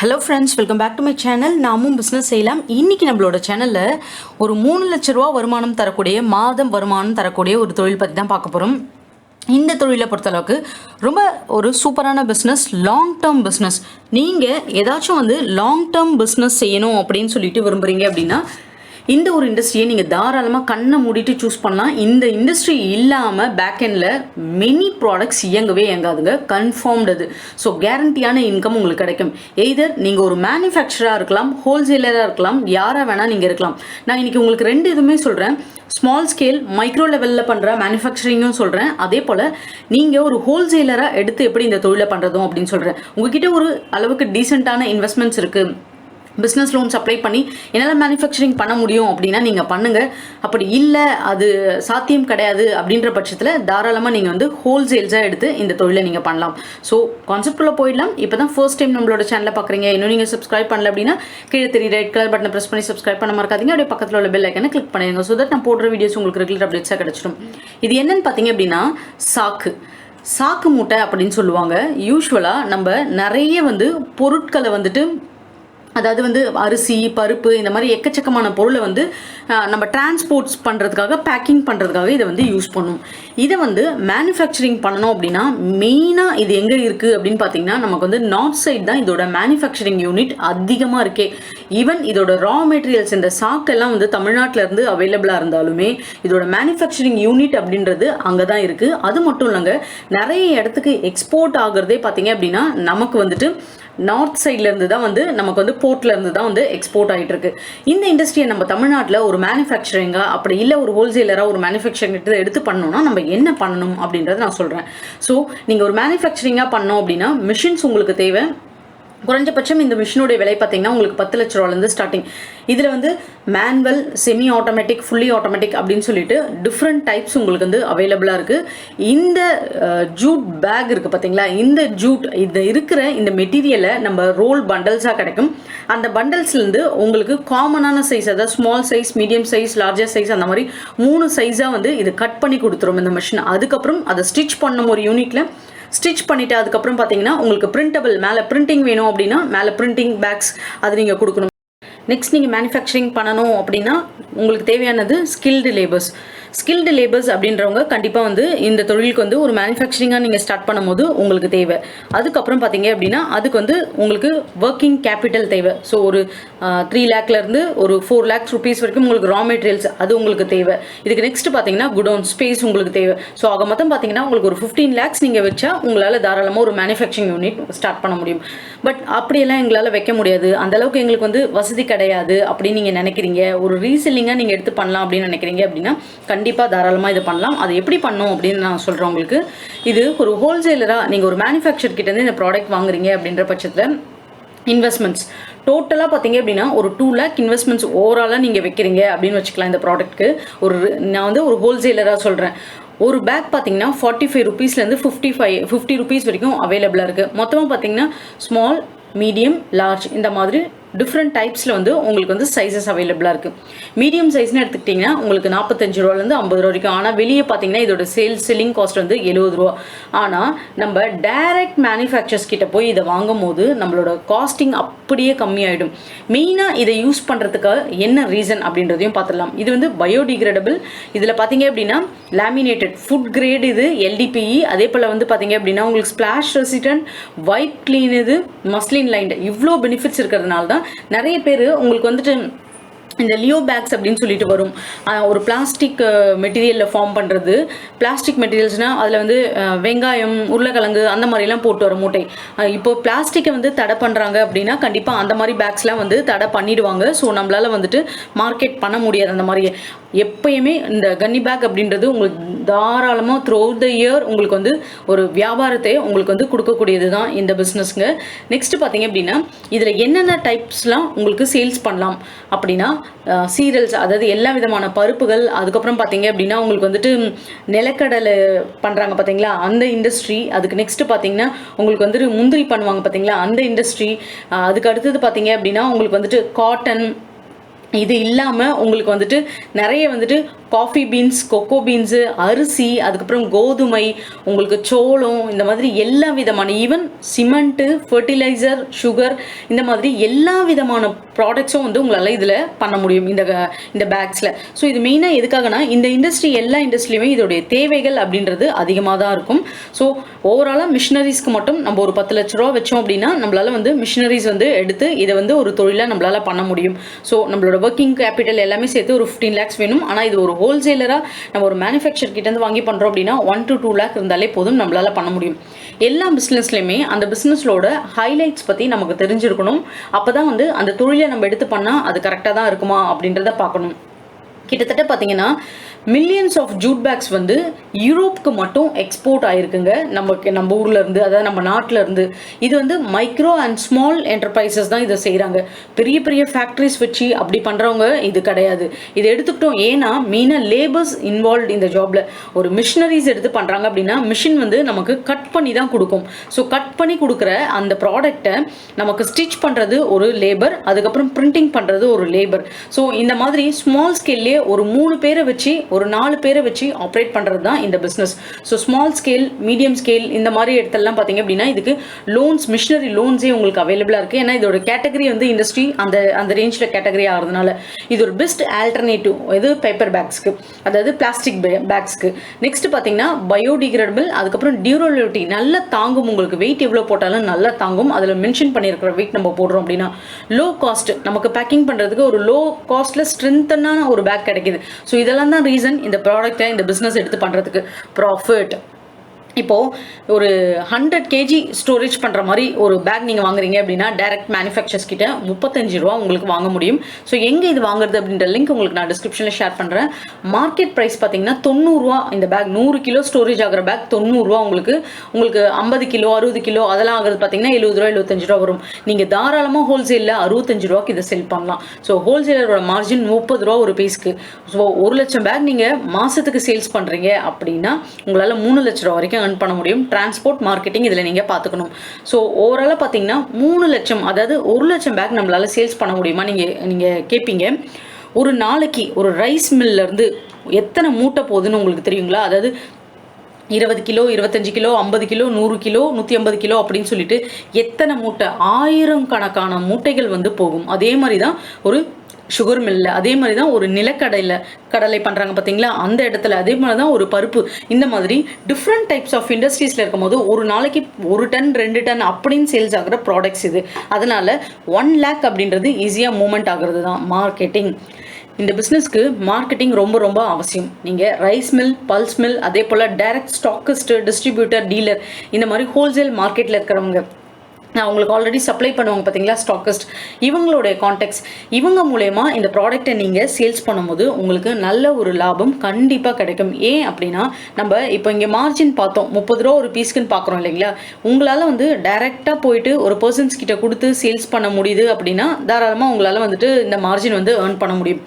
Hello friends, welcome back to my channel. நாமும் business செய்யலாம். இன்றைக்கி நம்மளோட சேனலில் ஒரு 3 லட்ச ரூபா வருமானம் தரக்கூடிய, மாதம் வருமானம் தரக்கூடிய ஒரு தொழில் பற்றி தான் பார்க்க போகிறோம். இந்த தொழிலை பொறுத்தளவுக்கு ரொம்ப ஒரு சூப்பரான பிஸ்னஸ், லாங் டேர்ம் பிஸ்னஸ். நீங்கள் ஏதாச்சும் லாங் டேர்ம் பிஸ்னஸ் செய்யணும் அப்படின்னு சொல்லிட்டு விரும்புகிறீங்க அப்படின்னா இந்த ஒரு இண்டஸ்ட்ரியை நீங்கள் தாராளமாக கண்ணை மூடிட்டு சூஸ் பண்ணலாம். இந்த இண்டஸ்ட்ரி இல்லாமல் பேக்கெண்டில் மெனி ப்ராடக்ட்ஸ் இயங்கவே இயங்காதுங்க, கன்ஃபார்ம்டு அது. ஸோ கேரண்டியான இன்கம் உங்களுக்கு கிடைக்கும். எய்தர் நீங்கள் ஒரு மேனுஃபேக்சராக இருக்கலாம், ஹோல்சேலராக இருக்கலாம், யாராக வேணால் நீங்கள் இருக்கலாம். நான் இன்றைக்கி உங்களுக்கு 2 இதுவுமே சொல்கிறேன். ஸ்மால் ஸ்கேல் மைக்ரோ லெவலில் பண்ணுற மேனுஃபேக்சரிங்கும் சொல்கிறேன். அதே போல் நீங்கள் ஒரு ஹோல்சேலராக எடுத்து எப்படி இந்த தொழிலை பண்ணுறதும் அப்படின்னு சொல்கிறேன். உங்ககிட்ட ஒரு அளவுக்கு டீசெண்டான இன்வெஸ்ட்மெண்ட்ஸ் இருக்குது, பிஸ்னஸ் லோன்ஸ் அப்ளை பண்ணி என்னால் மேனுஃபேக்சரிங் பண்ண முடியும் அப்படின்னா நீங்கள் பண்ணுங்கள். அப்படி இல்லை, அது சாத்தியம் கிடையாது அப்படின்ற பட்சத்தில் தாராளமாக நீங்கள் ஹோல்சேல்ஸாக எடுத்து இந்த தொழிலை நீங்கள் பண்ணலாம். ஸோ கான்செப்ட்குள்ளே போயிடலாம். இப்போ தான் ஃபர்ஸ்ட் டைம் நம்மளோட சேனலை பார்க்குறீங்க, இன்னும் நீங்கள் சப்ஸ்கிரைப் பண்ணல அப்படின்னா கீழே தெரிய ரெட் கலர் பட்டனை ப்ரெஸ் பண்ணி சப்ஸ்கிரைப் பண்ண மறக்காதீங்க. அப்படியே பக்கத்தில் உள்ள பெல் ஐக்கனை கிளிக் பண்ணிடுங்க. ஸோ தட் நான் போடுற வீடியோஸ் உங்களுக்கு ரெகுலர் அப்டேட்ஸாக கிடச்சிடும். இது என்னன்னு பார்த்தீங்க அப்படின்னா சாக்கு மூட்டை அப்படின்னு சொல்லுவாங்க. யூஸ்வலாக நம்ம நிறைய பொருட்களை அதாவது அரிசி, பருப்பு, இந்த மாதிரி எக்கச்சக்கமான பொருளை நம்ம டிரான்ஸ்போர்ட்ஸ் பண்ணுறதுக்காக, பேக்கிங் பண்ணுறதுக்காக இதை யூஸ் பண்ணும். இதை மேனுஃபேக்சரிங் பண்ணணும் அப்படின்னா மெயினாக இது எங்கே இருக்குது அப்படின்னு பார்த்தீங்கன்னா நமக்கு நார்த் சைட் தான் இதோட மேனுஃபேக்சரிங் யூனிட் அதிகமாக இருக்கே. ஈவன் இதோட ரா மெட்டீரியல்ஸ், இந்த சாக்கெல்லாம் தமிழ்நாட்டில் இருந்து அவைலபிளாக இருந்தாலுமே இதோட மேனுஃபேக்சரிங் யூனிட் அப்படின்றது அங்கே தான் இருக்குது. அது மட்டும் இல்லைங்க, நிறைய இடத்துக்கு எக்ஸ்போர்ட் ஆகுறதே பார்த்தீங்க அப்படின்னா நமக்கு நார்த் சைட்லேருந்து தான் நமக்கு போர்ட்லேருந்து தான் எக்ஸ்போர்ட் ஆகிட்டு இருக்கு. இந்த இண்டஸ்ட்ரியை நம்ம தமிழ்நாட்டில் ஒரு மேனுஃபேக்சரிங்காக அப்படி இல்லை ஒரு ஹோல்சேலராக ஒரு மேனுஃபேக்சரிங் எடுத்து பண்ணணும்னா நம்ம என்ன பண்ணணும் அப்படின்றத நான் சொல்கிறேன். ஸோ நீங்கள் ஒரு மேனுஃபேக்சரிங்காக பண்ணோம் அப்படின்னா மிஷின்ஸ் உங்களுக்கு தேவை. குறைஞ்சபட்சம் இந்த மிஷினுடைய விலை பார்த்தீங்கன்னா உங்களுக்கு 10 லட்ச ரூபாலேருந்து ஸ்டார்டிங். இதில் manual, semi automatic, fully automatic அப்படின்னு சொல்லிட்டு டிஃப்ரெண்ட் டைப்ஸ் உங்களுக்கு அவைலபிளாக இருக்குது. இந்த ஜூட் பேக் இருக்குது பார்த்தீங்களா, இந்த ஜூட் இது இருக்கிற இந்த மெட்டீரியலை நம்ம ரோல் பண்டல்ஸாக கிடைக்கும். அந்த பண்டல்ஸ்லேருந்து உங்களுக்கு காமனான சைஸ், அதாவது small size, medium size, larger size, அந்த மாதிரி 3 சைஸாக இது கட் பண்ணி கொடுத்துரும் இந்த மிஷின். அதுக்கப்புறம் அதை ஸ்டிச் பண்ணும் ஒரு யூனிட்டில் ஸ்டிச் பண்ணிவிட்டு அதுக்கப்புறம் பார்த்தீங்கன்னா உங்களுக்கு பிரிண்டபிள், மேலே பிரிண்டிங் வேணும் அப்படின்னா மேலே பிரிண்டிங் பேக்ஸ் அது நீங்கள் கொடுக்கணும். நெக்ஸ்ட் நீங்கள் மேனுஃபேக்சரிங் பண்ணணும் அப்படின்னா உங்களுக்கு தேவையானது ஸ்கில்டு லேபர்ஸ் அப்படின்றவங்க கண்டிப்பாக இந்த தொழிலுக்கு ஒரு மேனுஃபேக்சரிங்காக நீங்கள் ஸ்டார்ட் பண்ணும்போது உங்களுக்கு தேவை. அதுக்கப்புறம் பார்த்தீங்க அப்படின்னா அதுக்கு உங்களுக்கு ஒர்க்கிங் கேபிட்டல் தேவை. ஸோ ஒரு 3 லேக்லேருந்து ஒரு 4 லேக்ஸ் ருபீஸ் வரைக்கும் உங்களுக்கு ரா மெட்டீரியல்ஸ் அது உங்களுக்கு தேவை. இதுக்கு நெக்ஸ்ட் பார்த்தீங்கன்னா குடோன் ஸ்பேஸ் உங்களுக்கு தேவை. ஸோ ஆக மொத்தம் பார்த்தீங்கன்னா உங்களுக்கு ஒரு 15 லேக்ஸ் நீங்கள் வச்சா உங்களால் தாராளமாக ஒரு மேனுஃபேக்சரிங் யூனிட் ஸ்டார்ட் பண்ண முடியும். பட் அப்படியெல்லாம் எங்களால் வைக்க முடியாது, அந்தளவுக்கு எங்களுக்கு வசதி கிடையாது அப்படின்னு நீங்கள் நினைக்கிறீங்க, ஒரு ரீசெல்லிங்காக நீங்கள் எடுத்து பண்ணலாம் அப்படின்னு நினைக்கிறீங்க அப்படின்னா கண்டிப்பாக தாராளமாக இது பண்ணலாம். அது எப்படி பண்ணும் அப்படின்னு நான் சொல்கிறேன் உங்களுக்கு. இது ஒரு ஹோல்சேலராக நீங்கள் ஒரு மேனுஃபேக்சர் கிட்டேருந்து இந்த ப்ராடக்ட் வாங்குறீங்க அப்படின்ற பட்சத்தில் இன்வெஸ்ட்மெண்ட்ஸ் டோட்டலாக பார்த்தீங்க அப்படின்னா ஒரு 2 லேக் இன்வெஸ்ட்மெண்ட்ஸ் ஓவராலாக நீங்கள் வைக்கிறீங்க அப்படின்னு வச்சுக்கலாம். இந்த ப்ராடக்ட்டுக்கு நான் ஒரு ஹோல்சேலராக சொல்கிறேன். ஒரு பேக் பார்த்தீங்கன்னா 45 ருபீஸ்லேருந்து 50 ருபீஸ் வரைக்கும் அவைலபிளாக இருக்குது. மொத்தமாக பார்த்தீங்கன்னா ஸ்மால், மீடியம், லார்ஜ் இந்த மாதிரி டிஃப்ரெண்ட் டைப்ஸில் உங்களுக்கு சைஸஸ் அவைலபிளாக இருக்குது. மீடியம் சைஸ்னு எடுத்துக்கிட்டிங்கன்னா உங்களுக்கு 45 ரூபாலேருந்து 50 ரூபா வரைக்கும். ஆனால் வெளியே பார்த்தீங்கன்னா இதோட செல்லிங் காஸ்ட் 70 ரூபா. ஆனால் நம்ம டைரக்ட் மேனுஃபேக்சர்ஸ் கிட்ட போய் இதை வாங்கும் போது நம்மளோட காஸ்டிங் அப்படியே கம்மியாயிடும். மெயினாக இதை யூஸ் பண்ணுறதுக்கு என்ன ரீசன் அப்படின்றதையும் பார்த்துடலாம். இது பயோடிகிரேடபிள். இதில் பார்த்தீங்க அப்படின்னா லேமினேட்டட் ஃபுட் கிரேட், இது LDPE. அதே போல் பார்த்தீங்க அப்படின்னா உங்களுக்கு ஸ்பிளாஷ் ரெசிஸ்டன்ட், வைப் கிளீன், இது மஸ்லின் லைன்டு. இவ்வளோ பெனிஃபிட்ஸ் இருக்கிறதுனால தான் நிறைய பேர் உங்களுக்கு இந்த லியோ பேக்ஸ் அப்படின்னு சொல்லிட்டு வரும். ஒரு பிளாஸ்டிக் மெட்டீரியலில் ஃபார்ம் பண்ணுறது. பிளாஸ்டிக் மெட்டீரியல்ஸ்னால் அதில் வெங்காயம், உருளைக்கிழங்கு அந்த மாதிரிலாம் போட்டு வர மூட்டை. இப்போ பிளாஸ்டிக்கை தடை பண்ணுறாங்க அப்படின்னா கண்டிப்பாக அந்த மாதிரி பேக்ஸ்லாம் தடை பண்ணிடுவாங்க. ஸோ நம்மளால் மார்க்கெட் பண்ண முடியாது. அந்த மாதிரி எப்பயுமே இந்த கன்னி பேக் அப்படின்றது உங்களுக்கு தாராளமாக த்ரூ த இயர் உங்களுக்கு ஒரு வியாபாரத்தை உங்களுக்கு கொடுக்கக்கூடியது தான் இந்த பிஸ்னஸ்ங்க. நெக்ஸ்ட் பார்த்தீங்க அப்படின்னா இதில் என்னென்ன டைப்ஸ்லாம் உங்களுக்கு சேல்ஸ் பண்ணலாம் அப்படின்னா சீரியல்ஸ், அதாவது எல்லா விதமான பருப்புகள். அதுக்கப்புறம் பார்த்தீங்க அப்படின்னா உங்களுக்கு நிலக்கடலை பண்ணுறாங்க பார்த்தீங்களா, அந்த இண்டஸ்ட்ரி. அதுக்கு நெக்ஸ்ட்டு பார்த்தீங்கன்னா உங்களுக்கு முந்திரி பண்ணுவாங்க பார்த்தீங்களா, அந்த இண்டஸ்ட்ரி. அதுக்கு அடுத்தது பார்த்தீங்க அப்படின்னா உங்களுக்கு காட்டன். இது இல்லாமல் உங்களுக்கு நிறைய காஃபி பீன்ஸ், கொக்கோ பீன்ஸு, அரிசி, அதுக்கப்புறம் கோதுமை, உங்களுக்கு சோளம், இந்த மாதிரி எல்லா விதமான ஈவன் சிமெண்ட்டு, ஃபர்டிலைசர், சுகர், இந்த மாதிரி எல்லா விதமான ப்ராடக்ட்ஸும் வந்து உங்களால் இதில் பண்ண முடியும் இந்த பேக்ஸில். ஸோ இது மெயினாக எதுக்காகனா இந்த இண்டஸ்ட்ரி எல்லா இண்டஸ்ட்ரியுமே இதோடைய தேவைகள் அப்படின்றது அதிகமாக தான் இருக்கும். ஸோ ஓவராலாக மிஷினரிஸ்க்கு மட்டும் நம்ம ஒரு 10 லட்ச ரூபா வச்சோம் அப்படின்னா நம்மளால் வந்து மிஷினரிஸ் வந்து எடுத்து இதை வந்து ஒரு தொழிலாக நம்மளால் பண்ண முடியும். ஸோ நம்மளோட ஒர்க்கிங் கேபிட்டல் எல்லாமே சேர்த்து ஒரு 15 lakhs வேணும். ஆனால் இது ஒரு ஹோல்சேலராக நம்ம ஒரு மேனுஃபேக்சர் கிட்டேருந்து வாங்கி பண்ணுறோம் அப்படின்னா 1 to 2 lakh இருந்தாலே போதும், நம்மளால் பண்ண முடியும். எல்லா பிஸ்னஸ்லையுமே அந்த பிஸ்னஸோட ஹைலைட்ஸ் பற்றி நமக்கு தெரிஞ்சிருக்கணும். அப்போ தான் வந்து அந்த தொழிலை நம்ம எடுத்து பண்ணால் அது கரெக்டாக தான் இருக்குமா அப்படின்றத பார்க்கணும். கிட்டத்தட்ட பார்த்தீங்கன்னா மில்லியன்ஸ் ஆஃப் ஜூட் பேக்ஸ் வந்து யூரோப்புக்கு மட்டும் எக்ஸ்போர்ட் ஆகிருக்குங்க. நம்ம ஊரில் இருந்து, அதாவது நம்ம நாட்டில் இருந்து. இது வந்து மைக்ரோ அண்ட் ஸ்மால் என்டர்பிரைசஸ் தான் இதை செய்கிறாங்க. பெரிய பெரிய ஃபேக்ட்ரிஸ் வச்சு அப்படி பண்ணுறவங்க இது கிடையாது. இதை எடுத்துக்கிட்டோம் ஏன்னா மெயினாக லேபர்ஸ் இன்வால்வ் இந்த ஜாபில். ஒரு மிஷினரிஸ் எடுத்து பண்ணுறாங்க அப்படின்னா மிஷின் வந்து நமக்கு கட் பண்ணி தான் கொடுக்கும். ஸோ கட் பண்ணி கொடுக்குற அந்த ப்ராடக்டை நமக்கு ஸ்டிச் பண்ணுறது ஒரு லேபர், அதுக்கப்புறம் பிரிண்டிங் பண்ணுறது ஒரு லேபர். ஸோ இந்த மாதிரி ஸ்மால் ஸ்கேல்லே ஒரு 3 பேரை வச்சு ஒரு 4 பேரை வச்சு ஆப்ரேட் பண்ணுறது தான் இந்த business. So small scale, medium scale, இந்த மாதிரி இடத்துலலாம் பார்த்தீங்க அப்படின்னா இதுக்கு லோன்ஸ், மிஷினரி லோன்ஸே உங்களுக்கு அவைலபிளாக இருக்குது. ஏன்னா இதோட கேட்டகரி வந்து இண்டஸ்ட்ரி அந்த ரேஞ்சில் கேட்டகரி ஆகிறதுனால இது ஒரு பெஸ்ட் ஆல்டர்னேட்டிவ் இது பேப்பர் பேக்ஸ்க்கு, அதாவது பிளாஸ்டிக் பேக்ஸ்க்கு. நெக்ஸ்ட் பார்த்தீங்கன்னா பயோடிகிரேடபிள், அதுக்கப்புறம் டியூரபிலிட்டி நல்லா தாங்கும். உங்களுக்கு வெயிட் எவ்வளோ போட்டாலும் நல்லா தாங்கும். அதில் மென்ஷன் பண்ணியிருக்கிற வெயிட் நம்ம போடுறோம் அப்படின்னா லோ காஸ்ட், நமக்கு பேக்கிங் பண்ணுறதுக்கு ஒரு லோ காஸ்ட்டில் ஸ்ட்ரென்த்தனான ஒரு பேக் கிடைக்குது. ஸோ இதெல்லாம் தான் ரீசன் இந்த ப்ராடக்ட்டை இந்த பிஸ்னஸ் எடுத்து பண்ணுறதுக்கு. ப்ராஃபிட் இப்போது ஒரு 100 kg ஸ்டோரேஜ் பண்ணுற மாதிரி ஒரு பேக் நீங்கள் வாங்குறீங்க அப்படின்னா டைரக்ட் மேனுஃபேக்சர்ஸ் கிட்ட 35 ரூபா உங்களுக்கு வாங்க முடியும். ஸோ எங்கே இது வாங்குறது அப்படின்ற லிங்க் உங்களுக்கு நான் டிஸ்கிரிப்ஷனில் ஷேர் பண்ணுறேன். மார்க்கெட் ப்ரைஸ் பார்த்தீங்கன்னா 90 ரூபா. இந்த பேக் 100 கிலோ ஸ்டோரேஜ் ஆகிற பேக் 90 ரூபா. உங்களுக்கு 50 கிலோ 60 கிலோ அதெல்லாம் ஆகிறது பார்த்தீங்கன்னா 70 ரூபா 75 ரூபா வரும். நீங்கள் தாராளமாக ஹோல்சேலில் 65 ரூபாய்க்கு இதை செல் பண்ணலாம். ஸோ ஹோல்சேலரோட மார்ஜின் 30 ரூபா ஒரு பீஸ்க்கு. ஸோ 1 லட்சம் பேக் நீங்கள் மாதத்துக்கு சேல்ஸ் பண்ணுறீங்க அப்படின்னா உங்களால் 3 லட்ச ரூபா வரைக்கும் earn பண்ண முடியும். டிரான்ஸ்போர்ட், மார்க்கெட்டிங் இதில் நீங்கள் பார்த்துக்கணும். ஸோ ஓவராலாக பார்த்தீங்கன்னா 3 லட்சம், அதாவது 1 லட்சம் பேக் நம்மளால் சேல்ஸ் பண்ண முடியுமா நீங்கள் கேட்பீங்க. ஒரு நாளைக்கு ஒரு ரைஸ் மில்லேருந்து எத்தனை மூட்டை போகுதுன்னு உங்களுக்கு தெரியுங்களா? அதாவது 20 kilo, 25 kilo, 50 kilo, 100 kilo, 150 kilo அப்படின்னு சொல்லிட்டு எத்தனை மூட்டை, 1000 கணக்கான மூட்டைகள் வந்து போகும். அதே மாதிரி தான் ஒரு சுகர் மில்ல, அதே மாதிரி தான் ஒரு கடலை பண்ணுறாங்க பார்த்தீங்களா, அந்த இடத்துல அதே மாதிரி தான் ஒரு பருப்பு. இந்த மாதிரி டிஃப்ரெண்ட் டைப்ஸ் ஆஃப் இண்டஸ்ட்ரீஸில் இருக்கும்போது ஒரு நாளைக்கு 1 டன் 2 டன் அப்படின்னு சேல்ஸ் ஆகிற ப்ராடக்ட்ஸ் இது. அதனால் 1 lakh அப்படின்றது ஈஸியாக மூவ்மெண்ட் ஆகிறது தான் மார்க்கெட்டிங். இந்த பிஸ்னஸ்க்கு மார்க்கெட்டிங் ரொம்ப ரொம்ப அவசியம். நீங்கள் ரைஸ் மில், பல்ஸ் மில், அதே போல் டைரக்ட் ஸ்டாக்கிஸ்ட், டிஸ்ட்ரிபியூட்டர், டீலர், இந்த மாதிரி ஹோல்சேல் மார்க்கெட்டில் இருக்கிறவங்க, நான் உங்களுக்கு ஆல்ரெடி சப்ளை பண்ணுவாங்க பார்த்தீங்களா ஸ்டாக்கிஸ்ட், இவங்களுடைய கான்டாக்ட்ஸ், இவங்க மூலயமா இந்த ப்ராடக்டை நீங்கள் சேல்ஸ் பண்ணும்போது உங்களுக்கு நல்ல ஒரு லாபம் கண்டிப்பாக கிடைக்கும். ஏன் அப்படின்னா நம்ம இப்போ இங்கே மார்ஜின் பார்த்தோம், 30 ரூபா ஒரு பீஸ்க்குன்னு பார்க்குறோம் இல்லைங்களா. உங்களால் வந்து டைரெக்டாக போயிட்டு ஒரு பர்சன்ஸ் கிட்ட கொடுத்து சேல்ஸ் பண்ண முடியுது அப்படின்னா தாராளமாக உங்களால் வந்துட்டு இந்த மார்ஜின் வந்து ஏர்ன் பண்ண முடியும்.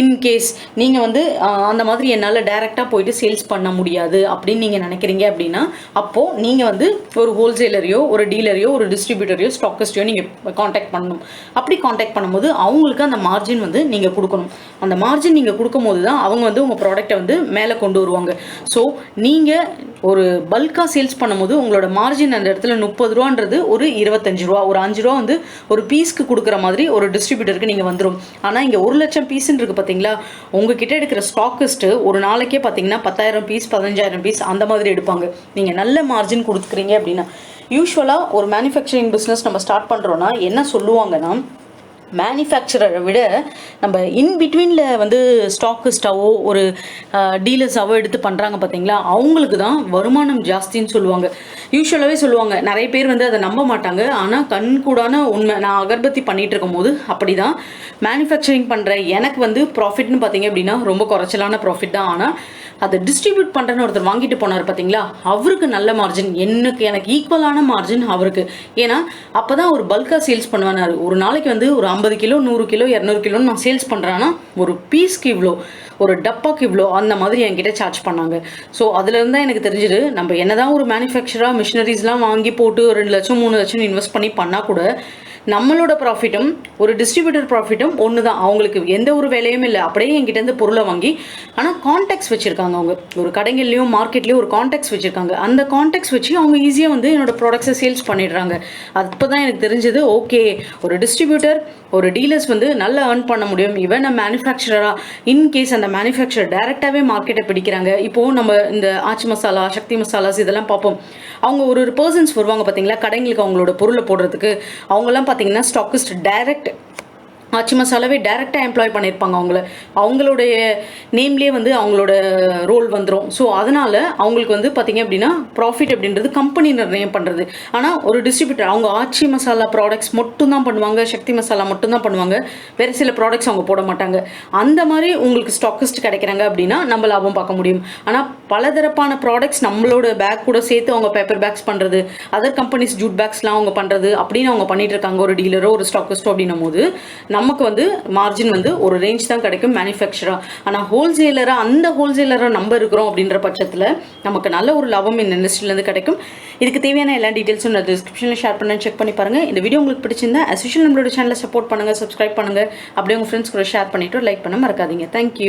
இன்கேஸ் நீங்கள் வந்து அந்த மாதிரி என்னால் டைரெக்டாக போயிட்டு சேல்ஸ் பண்ண முடியாது அப்படின்னு நீங்கள் நினைக்கிறீங்க அப்படின்னா அப்போது நீங்கள் வந்து ஒரு ஹோல்சேலரையோ, ஒரு டீலரையோ, ஒரு டிஸ்ட்ரிபியூட்டரையோ, ஸ்டாக்கிஸ்டையோ நீங்கள் காண்டாக்ட் பண்ணணும். அப்படி காண்டாக்ட் பண்ணும்போது அவங்களுக்கு அந்த மார்ஜின் வந்து நீங்கள் கொடுக்கணும். அந்த மார்ஜின் நீங்கள் கொடுக்கும் போது தான் அவங்க வந்து உங்கள் ப்ராடக்டை வந்து மேலே கொண்டு வருவாங்க. ஸோ நீங்கள் ஒரு பல்காக சேல்ஸ் பண்ணும்போது உங்களோட மார்ஜின் அந்த இடத்துல 30 ரூபான்றது ஒரு 25 ரூபா, ஒரு 5 ரூபா வந்து ஒரு பீஸ்க்கு கொடுக்குற மாதிரி ஒரு டிஸ்ட்ரிபியூட்டருக்கு நீங்கள் வந்துடும். ஆனால் இங்கே 1 லட்சம் பீஸ்ன்னு இருக்குது பார்த்தீங்களா, உங்ககிட்ட எடுக்கிற ஸ்டாக்கிஸ்ட்டு ஒரு நாளைக்கே பார்த்தீங்கன்னா 10,000 பீஸ், 15,000 பீஸ் அந்த மாதிரி எடுப்பாங்க. நீங்கள் நல்ல மார்ஜின் கொடுத்துக்கிறீங்க அப்படின்னா. யூஸ்வலாக ஒரு மேனுஃபேக்சரிங் பிஸ்னஸ் நம்ம ஸ்டார்ட் பண்ணுறோன்னா என்ன சொல்லுவாங்கன்னா, மேனுஃபேக்சரரை விட நம்ம இன்பிட்வீனில் வந்து ஸ்டாக்கிஸ்டாவோ ஒரு டீலர்ஸாவோ எடுத்து பண்ணுறாங்க பார்த்தீங்களா, அவங்களுக்கு தான் வருமானம் ஜாஸ்தின்னு சொல்லுவாங்க. யூஸ்வலாகவே சொல்லுவாங்க. நிறைய பேர் வந்து அதை நம்ப மாட்டாங்க. ஆனால் கண்கூடான உண்மை. நான் அகர்பத்தி பண்ணிகிட்டு இருக்கும் போது அப்படி தான் மேனுஃபேக்சரிங் பண்ணுற எனக்கு வந்து ப்ராஃபிட்னு பார்த்தீங்க அப்படின்னா ரொம்ப குறைச்சலான ப்ராஃபிட் தான். ஆனால் அதை டிஸ்ட்ரிபியூட் பண்ணுறேன்னு ஒருத்தர் வாங்கிட்டு போனார் பார்த்தீங்களா, அவருக்கு நல்ல மார்ஜின், எனக்கு ஈக்குவலான மார்ஜின் அவருக்கு. ஏன்னா அப்போ தான் ஒரு பல்காக சேல்ஸ் பண்ணுவானார். ஒரு நாளைக்கு வந்து ஒரு 50 கிலோ, 100 கிலோ, 200 கிலோன்னு நான் சேல்ஸ் பண்ணுறேன்னா ஒரு பீஸ்க்கு இவ்வளோ, ஒரு டப்பாக்கு இவ்வளோ, அந்த மாதிரி என்கிட்ட சார்ஜ் பண்ணாங்க. ஸோ அதுலேருந்து தான் எனக்கு தெரிஞ்சுது, நம்ம என்னதான் ஒரு மேனுஃபேக்சராக மிஷினரிஸ்லாம் வாங்கி போட்டு 2 லட்சம் 3 லட்சம் இன்வெஸ்ட் பண்ணி பண்ணால் கூட நம்மளோட ப்ராஃபிட்டும் ஒரு டிஸ்ட்ரிபியூட்டர் ப்ராஃபிட்டும் ஒன்று தான். அவங்களுக்கு எந்த ஒரு வேலையும் இல்லை, அப்படியே என்கிட்டேருந்து பொருளை வாங்கி. ஆனால் கான்டாக்ட்ஸ் வச்சுருக்காங்க அவங்க, ஒரு கடைகள்லையும் மார்க்கெட்லேயும் ஒரு கான்டாக்ட்ஸ் வச்சுருக்காங்க. அந்த கான்டாக்ட்ஸ் வச்சு அவங்க ஈஸியாக வந்து என்னோடய ப்ராடக்ட்ஸை சேல்ஸ் பண்ணிடுறாங்க. அப்போ தான் எனக்கு தெரிஞ்சது, ஓகே ஒரு டிஸ்ட்ரிபியூட்டர் ஒரு டீலர்ஸ் வந்து நல்லா ஏர்ன் பண்ண முடியும். ஈவன் மேனுஃபேக்சரராக இன்கேஸ் அந்த மேனுஃபேக்சரர் டைரெக்டாகவே மார்க்கெட்டை பிடிக்கிறாங்க. இப்போது நம்ம இந்த ஆச்சி மசாலா, சக்தி மசாலாஸ் இதெல்லாம் பார்ப்போம். அவங்க ஒரு பர்சன்ஸ் வருவாங்க பார்த்தீங்களா கடைங்களுக்கு அவங்களோட பொருளை போடுறதுக்கு. அவங்கெல்லாம் பார்த்தீங்கன்னா ஸ்டாக்கிஸ்ட் டைரக்ட் ஆச்சி மசாலாவே டைரெக்டாக எம்ப்ளாய் பண்ணியிருப்பாங்க. அவங்களுடைய நேம்லேயே வந்து அவங்களோட ரோல் வந்துடும். ஸோ அதனால் அவங்களுக்கு வந்து பார்த்திங்க அப்படின்னா ப்ராஃபிட் அப்படின்றது கம்பெனி நிர்ணயம் பண்ணுறது. ஆனால் ஒரு டிஸ்ட்ரிபியூட்டர் அவங்க ஆச்சி மசாலா ப்ராடக்ட்ஸ் மட்டும்தான் பண்ணுவாங்க, சக்தி மசாலா மட்டும்தான் பண்ணுவாங்க, வேறு சில ப்ராடக்ட்ஸ் அவங்க போட மாட்டாங்க. அந்த மாதிரி உங்களுக்கு ஸ்டாக்கிஸ்ட் கிடைக்கிறாங்க அப்படின்னா நம்ம லாபம் பார்க்க முடியும். ஆனால் பலதரப்பான ப்ராடக்ட்ஸ் நம்மளோட பேக் கூட சேர்த்து அவங்க பேப்பர் பேக்ஸ் பண்ணுறது, அதர் கம்பெனிஸ் ஜூட் பேக்ஸ்லாம் அவங்க பண்ணுறது அப்படின்னு அவங்க பண்ணிட்டு இருக்காங்க. ஒரு டீலரோ ஒரு ஸ்டாக்கிஸ்டோ அப்படின்னும் போது நமக்கு வந்து மார்ஜின் வந்து ஒரு ரேஞ்ச் தான் கிடைக்கும் மேனுஃபேக்சராக. ஆனால் ஹோல்சேலராக அந்த ஹோல்சேலராக நம்ம இருக்கிறோம் அப்படின்ற பட்சத்தில் நமக்கு நல்ல ஒரு லாபம் இந்த இண்டஸ்ட்ரியிலேருந்து கிடைக்கும். இதுக்கு தேவையான எல்லா டீட்டெயில்ஸும் நான் டிஸ்கிரிப்ஷனில் ஷேர் பண்ணேன், செக் பண்ணி பாருங்கள். இந்த வீடியோ உங்களுக்கு பிடிச்சிருந்தா அஸ் யூஷுவல் நம்மளோட சேனலை சப்போர்ட் பண்ணுங்கள், சப்ஸ்கிரைப் பண்ணுங்கள், அப்படியே உங்கள் ஃப்ரெண்ட்ஸ் கூட ஷேர் பண்ணிவிட்டு லைக் பண்ண மறக்காதீங்க. தேங்க்யூ.